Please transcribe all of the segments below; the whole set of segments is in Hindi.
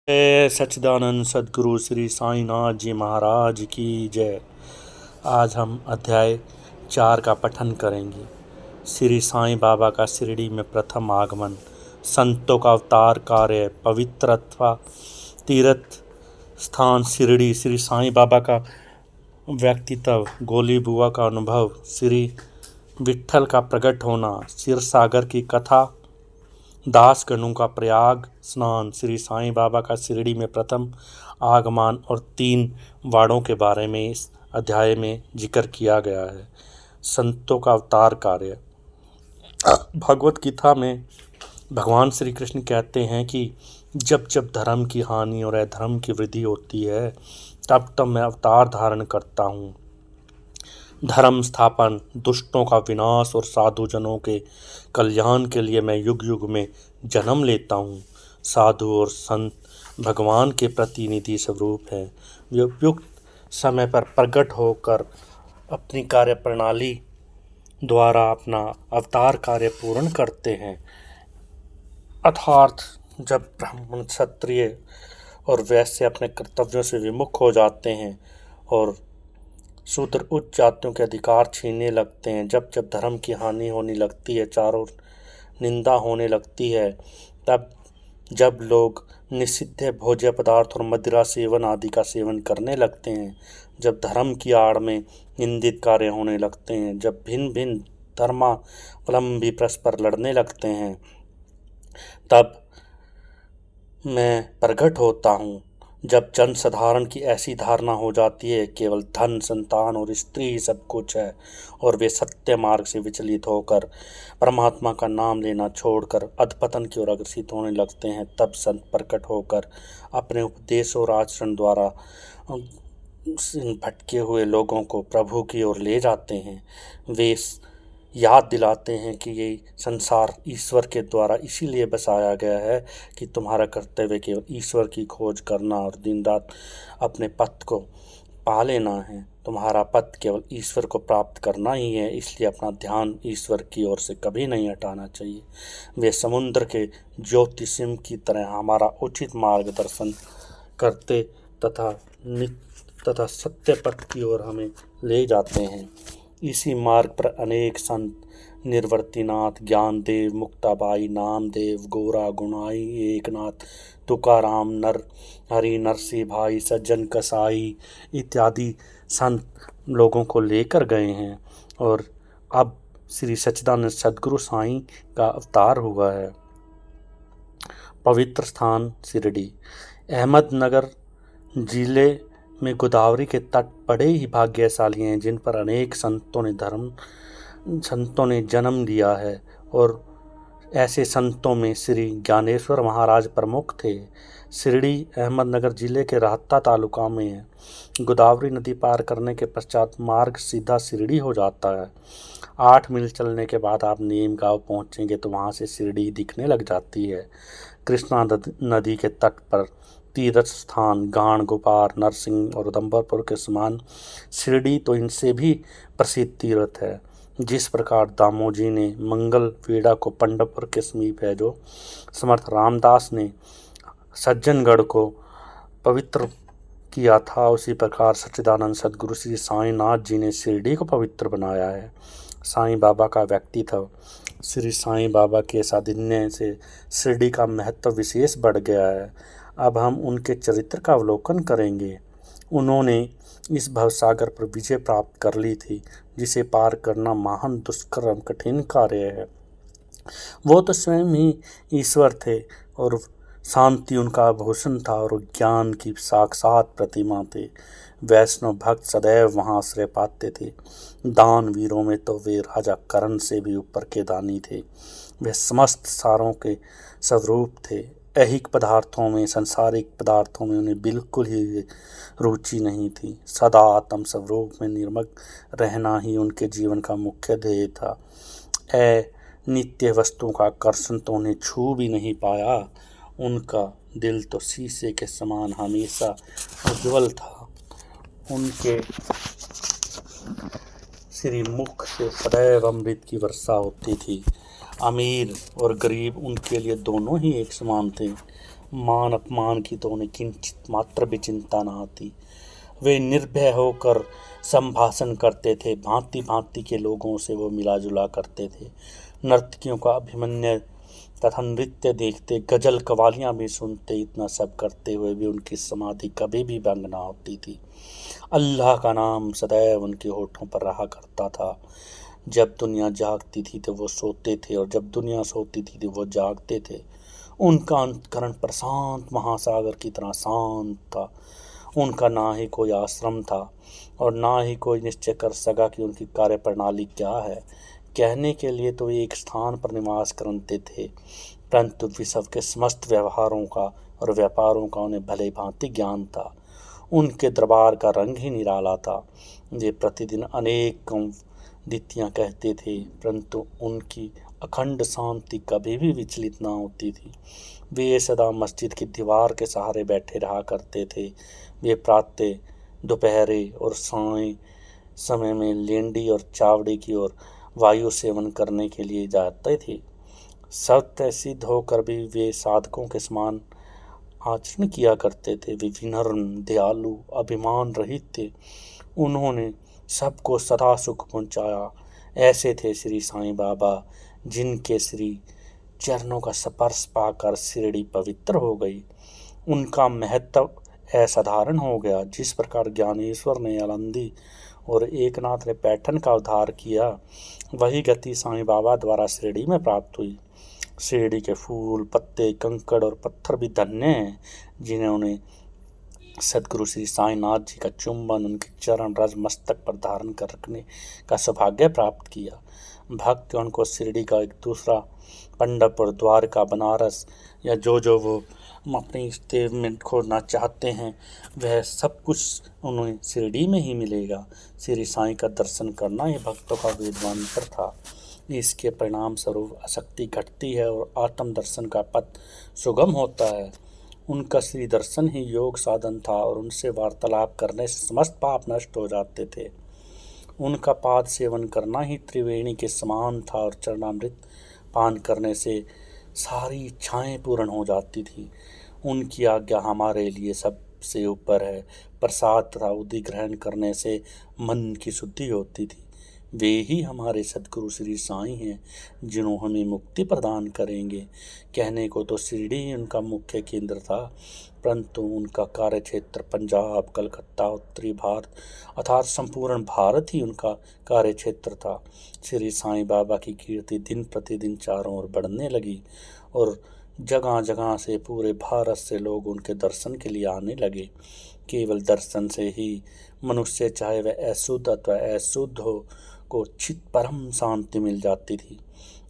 सच्चिदानंद सद्गुरु श्री साईनाथ जी महाराज की जय। आज हम अध्याय 4 का पठन करेंगे। श्री साईं बाबा का शिरडी में प्रथम आगमन, संतों का अवतार कार्य, पवित्रत्व, तीर्थ स्थान शिरडी, श्री साईं बाबा का व्यक्तित्व, गोली बुआ का अनुभव, श्री विट्ठल का प्रकट होना, क्षीर सागर की कथा, दास गणों का प्रयाग स्नान, श्री साईं बाबा का शिरडी में प्रथम आगमन और 3 वाड़ों के बारे में इस अध्याय में जिक्र किया गया है। संतों का अवतार कार्य। भगवत गीता में भगवान श्री कृष्ण कहते हैं कि जब जब धर्म की हानि और अधर्म की वृद्धि होती है तब तब मैं अवतार धारण करता हूँ। धर्म स्थापन, दुष्टों का विनाश और साधुजनों के कल्याण के लिए मैं युग युग में जन्म लेता हूँ। साधु और संत भगवान के प्रतिनिधि स्वरूप हैं। वे उपयुक्त समय पर प्रकट होकर अपनी कार्य प्रणाली द्वारा अपना अवतार कार्य पूर्ण करते हैं। अर्थात जब ब्राह्मण, क्षत्रिय और वैश्य अपने कर्तव्यों से विमुख हो जाते हैं और शूद्र उच्च जातियों के अधिकार छीनने लगते हैं, जब जब धर्म की हानि होने लगती है, चारों निंदा होने लगती है, तब जब लोग निषिद्ध भोज्य पदार्थ और मदिरा सेवन आदि का सेवन करने लगते हैं, जब धर्म की आड़ में निंदित कार्य होने लगते हैं, जब भिन्न भिन्न धर्मावलंबी परस्पर लड़ने लगते हैं, तब मैं प्रकट होता हूँ। जब जन साधारण की ऐसी धारणा हो जाती है केवल धन, संतान और स्त्री ही सब कुछ है और वे सत्य मार्ग से विचलित होकर परमात्मा का नाम लेना छोड़कर अधपतन की ओर अग्रसित होने लगते हैं, तब संत प्रकट होकर अपने उपदेश और आचरण द्वारा भटके हुए लोगों को प्रभु की ओर ले जाते हैं। वे याद दिलाते हैं कि ये संसार ईश्वर के द्वारा इसीलिए बसाया गया है कि तुम्हारा कर्तव्य केवल ईश्वर की खोज करना और दिन रात अपने पथ को पा लेना है। तुम्हारा पथ केवल ईश्वर को प्राप्त करना ही है, इसलिए अपना ध्यान ईश्वर की ओर से कभी नहीं हटाना चाहिए। वे समुद्र के ज्योतिषिम की तरह हमारा उचित मार्गदर्शन करते तथा सत्य पथ की ओर हमें ले जाते हैं। इसी मार्ग पर अनेक संत, निर्वर्तीनाथ, ज्ञानदेव, मुक्ताबाई, नामदेव, गोरा, गुणाई, एकनाथ, तुकाराम, हरि नरसिंह भाई, सज्जन कसाई इत्यादि संत लोगों को लेकर गए हैं और अब श्री सच्चिदानंद सद्गुरु साईं का अवतार हुआ है। पवित्र स्थान शिरडी। अहमदनगर जिले में गोदावरी के तट बड़े ही भाग्यशाली हैं जिन पर अनेक संतों ने जन्म लिया है और ऐसे संतों में श्री ज्ञानेश्वर महाराज प्रमुख थे। शिरडी अहमदनगर जिले के राहता तालुका में है। गोदावरी नदी पार करने के पश्चात मार्ग सीधा शिरडी हो जाता है। 8 मील चलने के बाद आप नीम गांव पहुँचेंगे तो वहाँ से शिरडी दिखने लग जाती है। कृष्णा नदी के तट पर तीर्थ स्थान गाण, गोपार, नरसिंह और उदम्बरपुर के समान शिरडी तो इनसे भी प्रसिद्ध तीर्थ है। जिस प्रकार दामोजी ने मंगल वेढ़ा को पंढरपुर के समीप है, जो समर्थ रामदास ने सज्जनगढ़ को पवित्र किया था, उसी प्रकार सच्चिदानंद सद्गुरु श्री साईनाथ जी ने शिरडी को पवित्र बनाया है। साईं बाबा का व्यक्तित्व। श्री साईं बाबा के सानिध्य से शिरडी का महत्व विशेष बढ़ गया है। अब हम उनके चरित्र का अवलोकन करेंगे। उन्होंने इस भवसागर पर विजय प्राप्त कर ली थी, जिसे पार करना महान दुष्कर कठिन कार्य है। वो तो स्वयं ही ईश्वर थे और शांति उनका भूषण था और ज्ञान की साक्षात प्रतिमा थे। वैष्णव भक्त सदैव वहाँ आश्रय पाते थे। दान वीरों में तो वे राजा कर्ण से भी ऊपर के दानी थे। वे समस्त सारों के स्वरूप थे। ऐहिक पदार्थों में, सांसारिक पदार्थों में उन्हें बिल्कुल ही रुचि नहीं थी। सदा आत्म स्वरूप में निर्मग्न रहना ही उनके जीवन का मुख्य ध्येय था। नित्य वस्तुओं का आकर्षण तो उन्हें छू भी नहीं पाया। उनका दिल तो शीशे के समान हमेशा उज्ज्वल था। उनके श्री मुख से सदैव अमृत की वर्षा होती थी। अमीर और गरीब उनके लिए दोनों ही एक समान थे। मान अपमान की तो उन्हें किंचित मात्र भी चिंता न आती। वे निर्भय होकर संभाषण करते थे, भांति भांति के लोगों से वो मिला जुला करते थे। नर्तकियों का अभिमन्य तथा नृत्य देखते, गजल कवालियां भी सुनते। इतना सब करते हुए भी उनकी समाधि कभी भी भंग ना होती थी। अल्लाह का नाम सदैव उनके होठों पर रहा करता था। जब दुनिया जागती थी तो वो सोते थे, और जब दुनिया सोती थी तो वो जागते थे। उनका अंतःकरण प्रशांत महासागर की तरह शांत था। उनका ना ही कोई आश्रम था और ना ही कोई निश्चय कर सका कि उनकी कार्य प्रणाली क्या है। कहने के लिए तो एक स्थान पर निवास करते थे, परंतु विश्व के समस्त व्यवहारों का और व्यापारों का उन्हें भले भांति ज्ञान था। उनके दरबार का रंग ही निराला था। वे प्रतिदिन अनेक रीतियाँ कहते थे, परंतु उनकी अखंड शांति कभी भी विचलित ना होती थी। वे सदा मस्जिद की दीवार के सहारे बैठे रहा करते थे। वे प्रातः, दोपहरे और साय समय में लेंडी और चावड़ी की ओर वायु सेवन करने के लिए जाते थे। सत्य सिद्ध होकर भी वे साधकों के समान आचरण किया करते थे। वे विनम्र, दयालु, अभिमान रहित थे। उन्होंने सबको सदा सुख पहुंचाया। ऐसे थे श्री साईं बाबा, जिनके श्री चरणों का स्पर्श पाकर शिरडी पवित्र हो गई। उनका महत्व असाधारण हो गया। जिस प्रकार ज्ञानेश्वर ने आनंदी और एकनाथ ने पैठन का उद्धार किया, वही गति साईं बाबा द्वारा शिरडी में प्राप्त हुई। शिरडी के फूल, पत्ते, कंकड़ और पत्थर भी धन्य हैं, जिन्होंने सदगुरु श्री साईनाथ जी का चुंबन, उनके चरण रज मस्तक पर धारण कर रखने का सौभाग्य प्राप्त किया। भक्तगण को शिरडी का एक दूसरा पंढरपुर, द्वारका, बनारस या जो वो अपने इष्ट देव में खोजना चाहते हैं, वह सब कुछ उन्हें शिरडी में ही मिलेगा। श्री साईं का दर्शन करना ही भक्तों का वेदमंत्र था। इसके परिणाम स्वरूप आसक्ति घटती है और आत्म दर्शन का पथ सुगम होता है। उनका श्री दर्शन ही योग साधन था और उनसे वार्तालाप करने से समस्त पाप नष्ट हो जाते थे। उनका पाद सेवन करना ही त्रिवेणी के समान था और चरणामृत पान करने से सारी इच्छाएं पूर्ण हो जाती थी। उनकी आज्ञा हमारे लिए सबसे ऊपर है। प्रसाद तथा उदी ग्रहण करने से मन की शुद्धि होती थी। वे ही हमारे सदगुरु श्री साईं हैं, जिन्हों हमें मुक्ति प्रदान करेंगे। कहने को तो शिरडी ही उनका मुख्य केंद्र था, परंतु उनका कार्य क्षेत्र पंजाब, कलकत्ता, उत्तरी भारत अर्थात संपूर्ण भारत ही उनका कार्य क्षेत्र था। श्री साईं बाबा की कीर्ति दिन प्रतिदिन चारों ओर बढ़ने लगी और जगह जगह से, पूरे भारत से लोग उनके दर्शन के लिए आने लगे। केवल दर्शन से ही मनुष्य, चाहे वह अशुद्ध अथवा अशुद्ध हो, को चित परम शांति मिल जाती थी।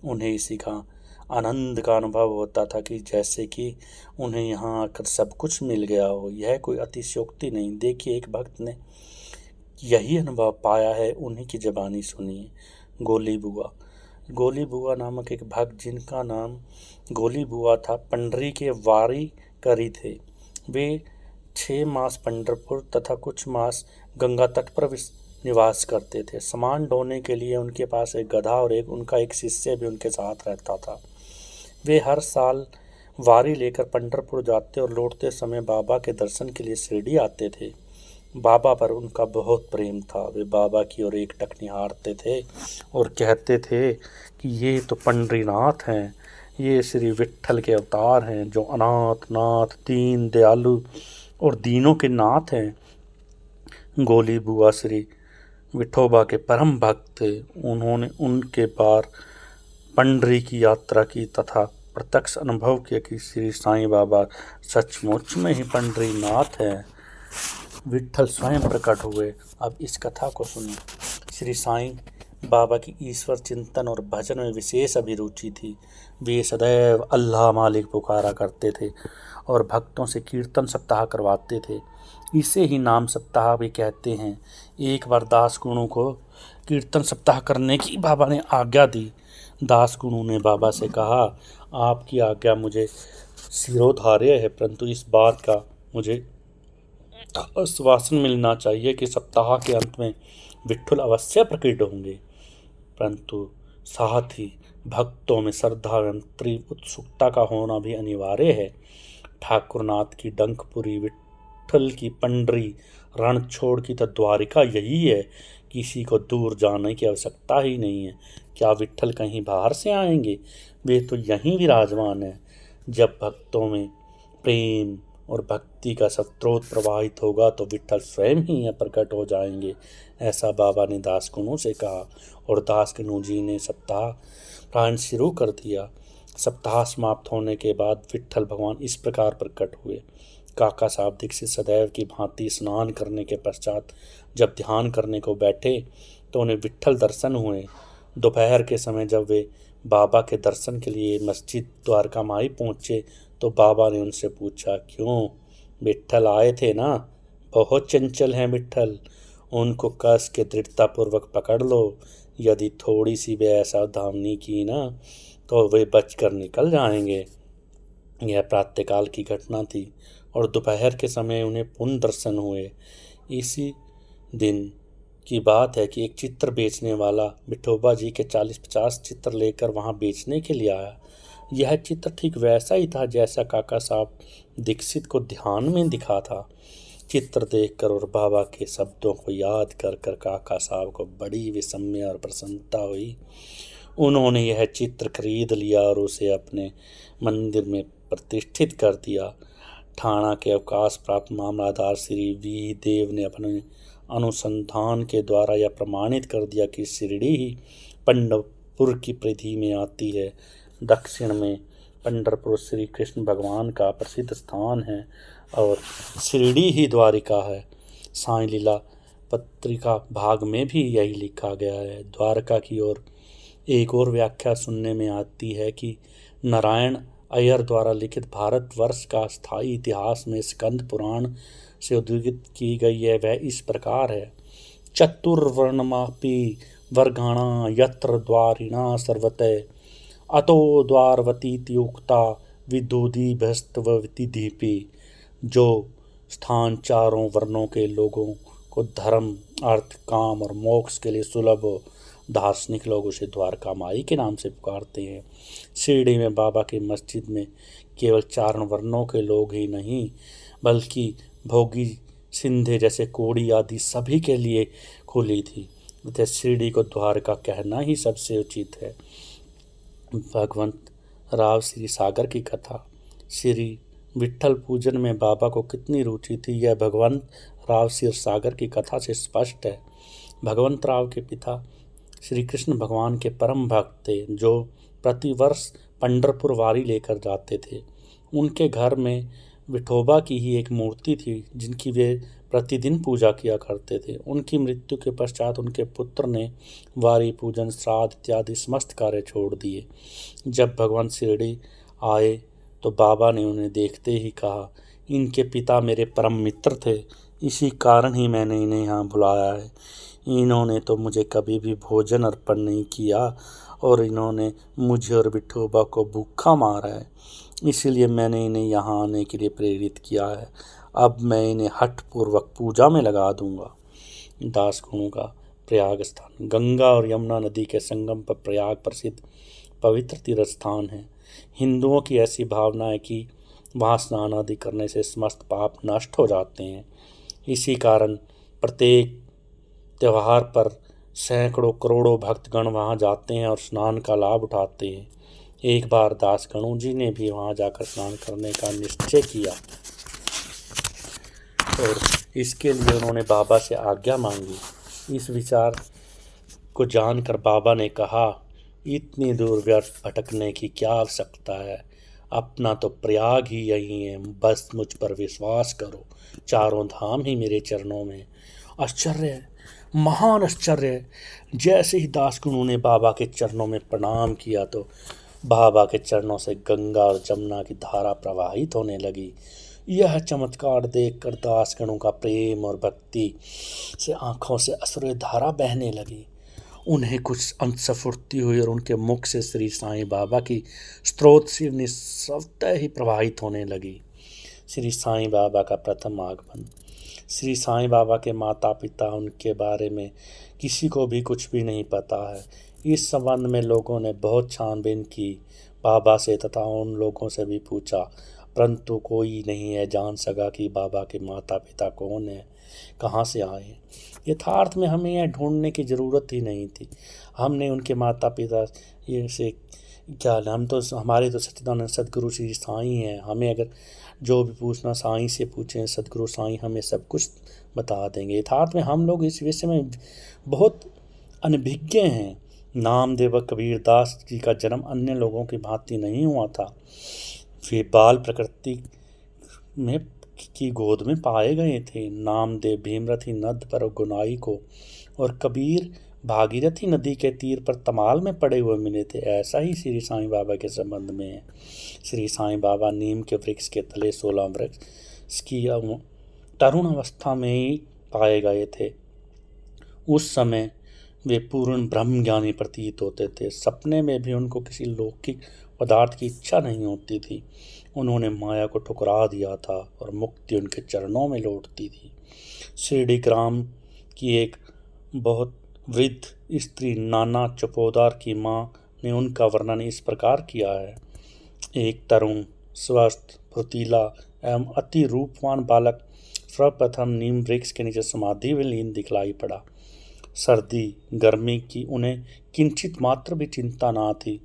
उन्हें इसी का आनंद का अनुभव होता था कि जैसे कि उन्हें यहाँ आकर सब कुछ मिल गया हो। यह कोई अतिशयोक्ति नहीं। देखिए, एक भक्त ने यही अनुभव पाया है, उन्हीं की ज़बानी सुनिए। गोली बुआ। गोली बुआ नामक एक भक्त, जिनका नाम गोली बुआ था, पंडरी के वारी करी थे। वे 6 मास पंढरपुर तथा कुछ मास गंगा तट पर निवास करते थे। सामान ढोने के लिए उनके पास एक गधा और उनका एक शिष्य भी उनके साथ रहता था। वे हर साल वारी लेकर पंढरपुर जाते और लौटते समय बाबा के दर्शन के लिए शिरडी आते थे। बाबा पर उनका बहुत प्रेम था। वे बाबा की ओर एकटक निहारते थे और कहते थे कि ये तो पंडरीनाथ हैं, ये श्री विट्ठल के अवतार हैं, जो अनाथ नाथ, दीन दयालु और दीनों के नाथ हैं। गोली बुआ श्री विठोबा के परम भक्त थे। उन्होंने उनके बार पंडरी की यात्रा की तथा प्रत्यक्ष अनुभव किया कि श्री साईं बाबा सचमुच में ही पंडरीनाथ हैं। विट्ठल स्वयं प्रकट हुए। अब इस कथा को सुनिए। श्री साईं बाबा की ईश्वर चिंतन और भजन में विशेष अभिरुचि थी। वे सदैव अल्लाह मालिक पुकारा करते थे और भक्तों से कीर्तन सप्ताह करवाते थे। इसे ही नाम सप्ताह भी कहते हैं। एक बार दास गुणों को कीर्तन सप्ताह करने की बाबा ने आज्ञा दी। दास गुणों ने बाबा से कहा, आपकी आज्ञा मुझे शिरोधार्य है, परंतु इस बात का मुझे आश्वासन मिलना चाहिए कि सप्ताह के अंत में विट्ठल अवश्य प्रकट होंगे। परंतु साथ ही भक्तों में श्रद्धा एवं तीव्र उत्सुकता का होना भी अनिवार्य है। ठाकुरनाथ की डंकपुरी, विट्ठल की पंडरी, रण छोड़ की तो द्वारिका यही है। किसी को दूर जाने की आवश्यकता ही नहीं है। क्या विट्ठल कहीं बाहर से आएंगे? वे तो यहीं विराजमान है। जब भक्तों में प्रेम और भक्ति का स्रोत प्रवाहित होगा तो विट्ठल स्वयं ही यहाँ प्रकट हो जाएंगे, ऐसा बाबा ने दासगणु से कहा। और दासगणु जी ने सप्ताह पारायण शुरू कर दिया। सप्ताह समाप्त होने के बाद विट्ठल भगवान इस प्रकार प्रकट हुए। काका साहब दीक्षित सदैव की भांति स्नान करने के पश्चात जब ध्यान करने को बैठे तो उन्हें विट्ठल दर्शन हुए। दोपहर के समय जब वे बाबा के दर्शन के लिए मस्जिद द्वारका माई पहुँचे तो बाबा ने उनसे पूछा, क्यों विट्ठल आए थे ना? बहुत चंचल हैं विट्ठल, उनको कस के दृढ़तापूर्वक पकड़ लो। यदि थोड़ी सी भी असावधानी की ना तो वे बचकर निकल जाएंगे। यह प्रातःकाल की घटना थी और दोपहर के समय उन्हें पुनः दर्शन हुए। इसी दिन की बात है कि एक चित्र बेचने वाला विठोबा जी के 40-50 चित्र लेकर वहां बेचने के लिए आया। यह चित्र ठीक वैसा ही था जैसा काका साहब दीक्षित को ध्यान में दिखा था। चित्र देखकर और बाबा के शब्दों को याद कर कर काका साहब को बड़ी विस्मय और प्रसन्नता हुई। उन्होंने यह चित्र खरीद लिया और उसे अपने मंदिर में प्रतिष्ठित कर दिया। ठाणा के अवकाश प्राप्त मामलादार श्री वी देव ने अपने अनुसंधान के द्वारा यह प्रमाणित कर दिया कि शिरडी ही पंढरपुर की परिधि में आती है। दक्षिण में पंढरपुर श्री कृष्ण भगवान का प्रसिद्ध स्थान है और शिरडी ही द्वारिका है। साई लीला पत्रिका भाग में भी यही लिखा गया है। द्वारका की ओर एक और व्याख्या सुनने में आती है कि नारायण अय्यर द्वारा लिखित भारतवर्ष का स्थायी इतिहास में स्कंद पुराण से उद्धृत की गई है। वह इस प्रकार है, चतुर्वर्णमापी वर्गाणा यत्र द्वारिणा सर्वतः अतो द्वारवती उक्ता विदुदी भस्तवती दीपी। जो स्थान चारों वर्णों के लोगों को धर्म, अर्थ, काम और मोक्ष के लिए सुलभ हो, दार्शनिक लोग उसे द्वारका माई के नाम से पुकारते हैं। शिरडी में बाबा की मस्जिद में केवल चारण वर्णों के लोग ही नहीं बल्कि भोगी, सिंधे जैसे कोड़ी आदि सभी के लिए खुली थी। अतः शिरडी को द्वारका कहना ही सबसे उचित है। भगवंत राव श्री सागर की कथा। श्री विट्ठल पूजन में बाबा को कितनी रुचि थी यह भगवंत राव श्री सागर की कथा से स्पष्ट है। भगवंत राव के पिता श्री कृष्ण भगवान के परम भक्त थे जो प्रतिवर्ष पंढरपुर वारी लेकर जाते थे। उनके घर में विठोबा की ही एक मूर्ति थी जिनकी वे प्रतिदिन पूजा किया करते थे। उनकी मृत्यु के पश्चात उनके पुत्र ने वारी, पूजन, श्राद्ध इत्यादि समस्त कार्य छोड़ दिए। जब भगवान शिरडी आए तो बाबा ने उन्हें देखते ही कहा, इनके पिता मेरे परम मित्र थे, इसी कारण ही मैंने इन्हें यहाँ बुलाया है। इन्होंने तो मुझे कभी भी भोजन अर्पण नहीं किया और इन्होंने मुझे और विठोबा को भूखा मारा है, इसलिए मैंने इन्हें यहाँ आने के लिए प्रेरित किया है। अब मैं इन्हें हठपूर्वक पूजा में लगा दूंगा। दासगणु का प्रयाग स्थान। गंगा और यमुना नदी के संगम पर प्रयाग प्रसिद्ध पवित्र तीर्थ स्थान है। हिंदुओं की ऐसी भावना है कि वहाँ स्नान आदि करने से समस्त पाप नष्ट हो जाते हैं। इसी कारण प्रत्येक त्यौहार पर सैकड़ों करोड़ों भक्तगण वहाँ जाते हैं और स्नान का लाभ उठाते हैं। एक बार दासगणु जी ने भी वहाँ जाकर स्नान करने का निश्चय किया और इसके लिए उन्होंने बाबा से आज्ञा मांगी। इस विचार को जानकर बाबा ने कहा, इतनी दूर व्यर्थ भटकने की क्या आवश्यकता है, अपना तो प्रयाग ही यही है, बस मुझ पर विश्वास करो, चारों धाम ही मेरे चरणों में। आश्चर्य है, महान आश्चर्य है। जैसे ही दासगणु ने बाबा के चरणों में प्रणाम किया तो बाबा के चरणों से गंगा और जमुना की धारा प्रवाहित होने लगी। यह चमत्कार देखकर दासगणु का प्रेम और भक्ति से आंखों से अश्रु धारा बहने लगी। उन्हें कुछ अंश फुर्ती हुई और उनके मुख से श्री साईं बाबा की स्तोत्र शिवनी स्वतः ही प्रवाहित होने लगी। श्री साईं बाबा का प्रथम आगमन। श्री साईं बाबा के माता पिता, उनके बारे में किसी को भी कुछ भी नहीं पता है। इस संबंध में लोगों ने बहुत छानबीन की। बाबा से तथा उन लोगों से भी पूछा, परंतु कोई नहीं है जान सका कि बाबा के माता पिता कौन है, कहाँ से आए हैं। यथार्थ में हमें यह ढूंढने की ज़रूरत ही नहीं थी। हमने उनके माता पिता ये से क्या, हम तो हमारे तो सच्चिदानंद सदगुरु श्री साईं हैं। हमें अगर जो भी पूछना साईं से पूछें, सदगुरु साईं हमें सब कुछ बता देंगे। यथार्थ में हम लोग इस विषय में बहुत अनभिज्ञ हैं। नामदेव व कबीरदास जी का जन्म अन्य लोगों की भांति नहीं हुआ था। वे बाल प्रकृति में की गोद में पाए गए थे। नामदेव भीमरथी नद पर गुनाई को और कबीर भागीरथी नदी के तीर पर तमाल में पड़े हुए मिले थे। ऐसा ही श्री साईं बाबा के संबंध में है। श्री साईं बाबा नीम के वृक्ष के तले 16 वृक्ष की तरुण अवस्था में ही पाए गए थे। उस समय वे पूर्ण ब्रह्म ज्ञानी प्रतीत होते थे। सपने में भी उनको किसी लौकिक पदार्थ की इच्छा नहीं होती थी। उन्होंने माया को ठुकरा दिया था और मुक्ति उनके चरणों में लौटती थी। शिरडी ग्राम की एक बहुत वृद्ध स्त्री नाना चपोदार की माँ ने उनका वर्णन इस प्रकार किया है। एक तरुण, स्वस्थ, फुर्तीला एवं अति रूपवान बालक सर्वप्रथम नीम वृक्ष के नीचे समाधि में लीन दिखलाई पड़ा। सर्दी गर्मी की उन्हें किंचित मात्र भी चिंता ना थी।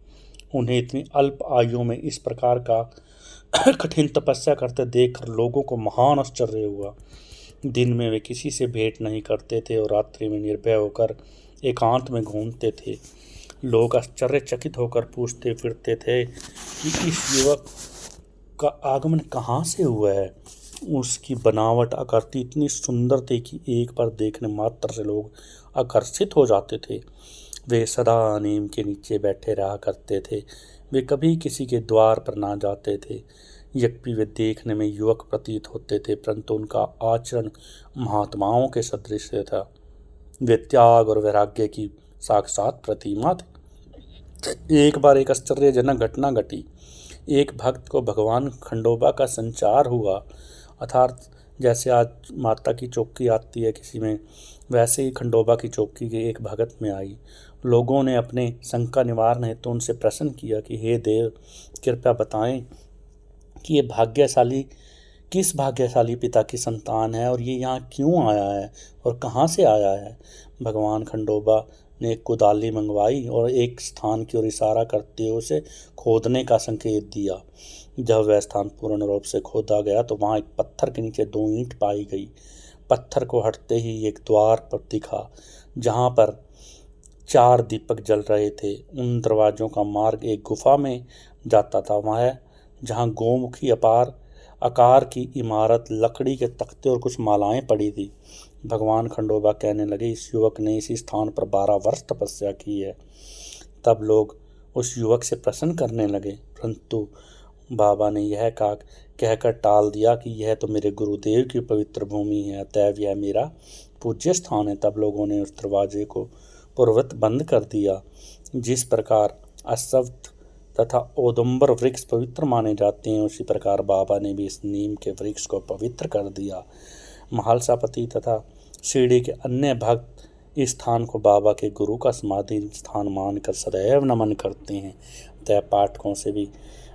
उन्हें इतनी अल्प आयु में इस प्रकार का कठिन तपस्या करते देखकर लोगों को महान आश्चर्य हुआ। दिन में वे किसी से भेंट नहीं करते थे और रात्रि में निर्भय होकर एकांत में घूमते थे। लोग आश्चर्यचकित होकर पूछते फिरते थे कि इस युवक का आगमन कहाँ से हुआ है। उसकी बनावट आकृति इतनी सुंदर थी कि एक बार देखने मात्र से लोग आकर्षित हो जाते थे। वे सदा नीम के नीचे बैठे रहा करते थे। वे कभी किसी के द्वार पर ना जाते थे। यद्यपि वे देखने में युवक प्रतीत होते थे, परंतु उनका आचरण महात्माओं के सदृश था। वे त्याग और वैराग्य की साक्षात प्रतिमा थे। एक बार एक आश्चर्यजनक घटना घटी। एक भक्त को भगवान खंडोबा का संचार हुआ। अर्थात जैसे आज माता की चौकी आती है किसी में, वैसे ही खंडोबा की चौकी के एक भगत में आई। लोगों ने अपने शंका निवारण हेतु उनसे प्रश्न किया कि हे देव, कृपया बताएं कि ये भाग्यशाली किस भाग्यशाली पिता की संतान है और ये यहाँ क्यों आया है और कहाँ से आया है। भगवान खंडोबा ने एक कुदाली मंगवाई और एक स्थान की ओर इशारा करते हुए उसे खोदने का संकेत दिया। जब वह स्थान पूर्ण रूप से खोदा गया तो वहाँ एक पत्थर के नीचे 2 ईंट पाई गई। पत्थर को हटते ही एक द्वार पर दिखा जहाँ पर 4 दीपक जल रहे थे। उन दरवाजों का मार्ग एक गुफा में जाता था। वह जहाँ गोमुखी अपार आकार की इमारत, लकड़ी के तख्ते और कुछ मालाएं पड़ी थी। भगवान खंडोबा कहने लगे, इस युवक ने इसी स्थान पर 12 वर्ष तपस्या की है। तब लोग उस युवक से प्रश्न करने लगे, परंतु बाबा ने यह कहकर टाल दिया कि यह तो मेरे गुरुदेव की पवित्र भूमि है, अतएव यह मेरा पूज्य स्थान है। तब लोगों ने उस दरवाजे को पूर्ववत बंद कर दिया। जिस प्रकार अश्वत्थ तथा औदुंबर वृक्ष पवित्र माने जाते हैं, उसी प्रकार बाबा ने भी इस नीम के वृक्ष को पवित्र कर दिया। महालसापति तथा शिरडी के अन्य भक्त इस स्थान को बाबा के गुरु का समाधि स्थान मानकर सदैव नमन करते हैं। अतः पाठकों से भी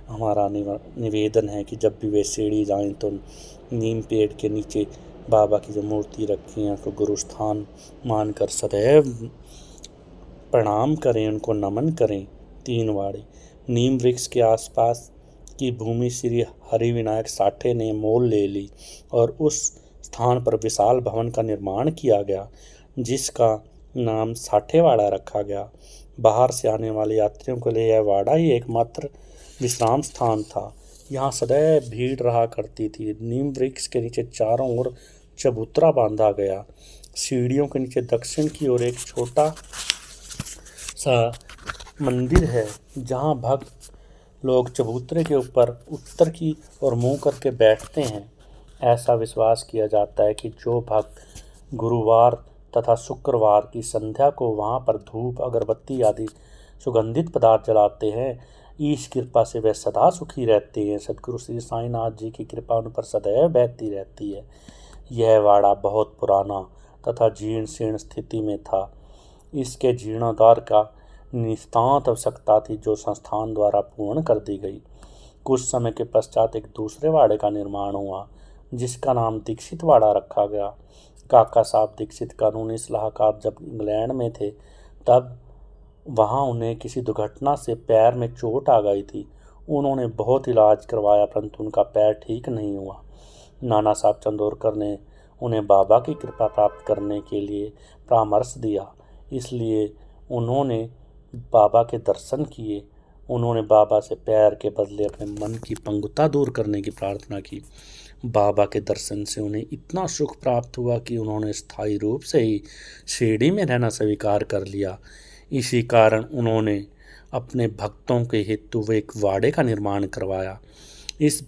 हमारा निवेदन है कि जब भी वे शिरडी जाएं तो नीम पेड़ के नीचे बाबा की जो मूर्ति रखी है उसको गुरु स्थान मानकर सदैव प्रणाम करें, उनको नमन करें। 3 वाड़े नीम वृक्ष के आसपास की भूमि श्री हरिविनायक साठे ने मोल ले ली और उस स्थान पर विशाल भवन का निर्माण किया गया, जिसका नाम साठेवाड़ा रखा गया। बाहर से आने वाले यात्रियों के लिए यह वाड़ा ही एकमात्र विश्राम स्थान था। यहाँ सदैव भीड़ रहा करती थी। नीम वृक्ष के नीचे चारों ओर चबूतरा बांधा गया। सीढ़ियों के नीचे दक्षिण की ओर एक छोटा सा मंदिर है, जहाँ भक्त लोग चबूतरे के ऊपर उत्तर की ओर मुँह करके बैठते हैं। ऐसा विश्वास किया जाता है कि जो भक्त गुरुवार तथा शुक्रवार की संध्या को वहाँ पर धूप, अगरबत्ती आदि सुगंधित पदार्थ जलाते हैं, ईश कृपा से वे सदा सुखी रहते हैं। सदगुरु श्री साईनाथ जी की कृपा उन पर सदैव बहती रहती है। यह वाड़ा बहुत पुराना तथा जीर्ण शीर्ण स्थिति में था। इसके जीर्णोद्धार का नितांत आवश्यकता थी, जो संस्थान द्वारा पूर्ण कर दी गई। कुछ समय के पश्चात एक दूसरे वाड़े का निर्माण हुआ जिसका नाम दीक्षित वाड़ा रखा गया। काका साहब दीक्षित कानूनी सलाहकार जब इंग्लैंड में थे तब वहाँ उन्हें किसी दुर्घटना से पैर में चोट आ गई थी। उन्होंने बहुत इलाज करवाया परंतु उनका पैर ठीक नहीं हुआ। नाना साहब चंदोरकर ने उन्हें बाबा की कृपा प्राप्त करने के लिए परामर्श दिया, इसलिए उन्होंने बाबा के दर्शन किए। उन्होंने बाबा से पैर के बदले अपने मन की पंगुता दूर करने की प्रार्थना की। बाबा के दर्शन से उन्हें इतना सुख प्राप्त हुआ कि उन्होंने स्थायी रूप से ही शिरडी में रहना स्वीकार कर लिया। इसी कारण उन्होंने अपने भक्तों के हेतु एक वाड़े का निर्माण करवाया। इस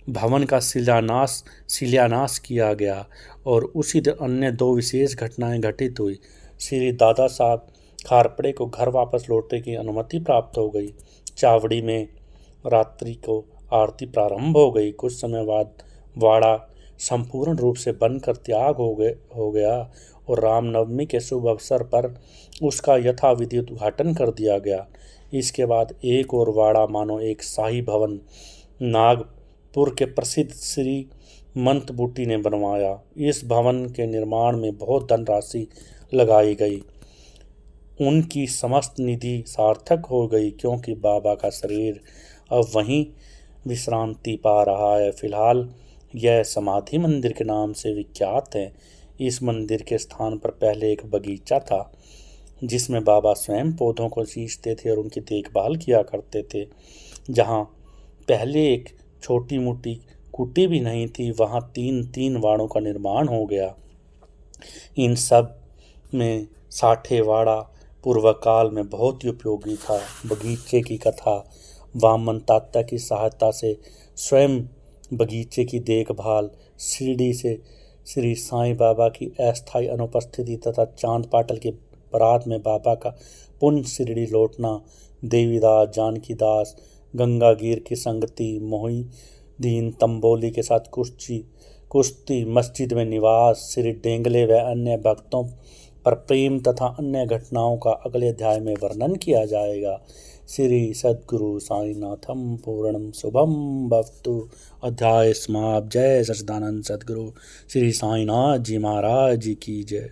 भवन का शिलान्यास किया गया और उसी दिन अन्य दो विशेष घटनाएं घटित हुई। श्री दादा साहब खारपड़े को घर वापस लौटने की अनुमति प्राप्त हो गई। चावड़ी में रात्रि को आरती प्रारंभ हो गई। कुछ समय बाद वाड़ा संपूर्ण रूप से बनकर त्याग हो गया और रामनवमी के शुभ अवसर पर उसका यथाविधि उद्घाटन कर दिया गया। इसके बाद एक और वाड़ा मानो एक शाही भवन नागपुर के प्रसिद्ध श्री मंत बूटी ने बनवाया। इस भवन के निर्माण में बहुत धनराशि लगाई गई। उनकी समस्त निधि सार्थक हो गई क्योंकि बाबा का शरीर अब वहीं विश्रांति पा रहा है। फिलहाल यह समाधि मंदिर के नाम से विख्यात है। इस मंदिर के स्थान पर पहले एक बगीचा था जिसमें बाबा स्वयं पौधों को सींचते थे और उनकी देखभाल किया करते थे। जहाँ पहले एक छोटी मोटी कुटी भी नहीं थी, वहाँ तीन वाड़ों का निर्माण हो गया। इन सब में साठे वाड़ा पूर्व काल में बहुत ही उपयोगी था। बगीचे की कथा। वामन तात्या की सहायता से स्वयं बगीचे की देखभाल, शिरडी से श्री साईं बाबा की अस्थायी अनुपस्थिति तथा चांद पाटल के बारात में बाबा का पुण्य शिरडी लौटना, देवीदास, जानकीदास, गंगागीर की संगति, मोहिदीन तंबोली के साथ कुश्ती, मस्जिद में निवास, श्री डेंगले व अन्य भक्तों पर प्रेम तथा अन्य घटनाओं का अगले अध्याय में वर्णन किया जाएगा। श्री सद्गुरु साईनाथम पूर्णम शुभम भवतु। अध्याय समाप्त। जय सच्चिदानंद सद्गुरु श्री साईनाथ जी महाराज जी की जय।